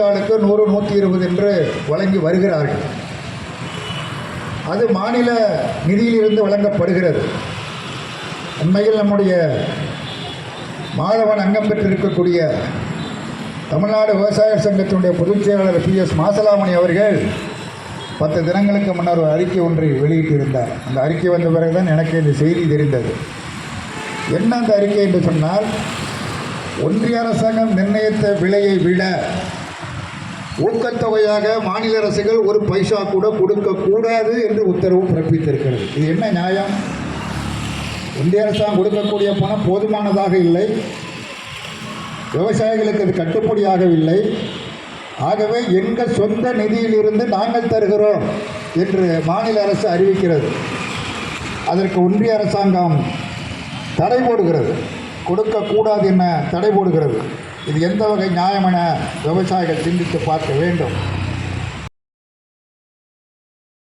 ஆளுக்கு 100 120 என்று வழங்கி வருகிறார்கள். அது மாநில நிதியிலிருந்து வழங்கப்படுகிறது. உண்மையில் நம்முடைய மாதவன் அங்கம் பெற்றிருக்கக்கூடிய தமிழ்நாடு விவசாய சங்கத்தினுடைய பொதுச் செயலாளர் PS மாசலாமணி அவர்கள் 10 தினங்களுக்கு முன்னர் ஒரு அறிக்கை ஒன்றை வெளியிட்டிருந்தார். அந்த அறிக்கை வந்த பிறகுதான் எனக்கு இந்த செய்தி தெரிந்தது. என்ன அந்த அறிக்கை என்று சொன்னால், ஒன்றிய அரசாங்கம் நிர்ணயித்த விலையை விட ஊக்கத்தொகையாக மாநில அரசுகள் ஒரு பைசா கூட கொடுக்கக்கூடாது என்று உத்தரவு பிறப்பித்திருக்கிறது. இது என்ன நியாயம்? ஒன்றிய அரசாங்கம் கொடுக்கக்கூடிய பணம் போதுமானதாக இல்லை, விவசாயிகளுக்கு அது கட்டுப்படியாகவில்லை. ஆகவே எங்கள் சொந்த நிதியிலிருந்து நாங்கள் தருகிறோம் என்று மாநில அரசு அறிவிக்கிறது. அதற்கு ஒன்றிய அரசாங்கம் தடை போடுகிறது, கொடுக்கக்கூடாது என தடை போடுகிறது. இது எந்த வகை நியாயம் என விவசாயிகள் சிந்தித்து பார்க்க வேண்டும்.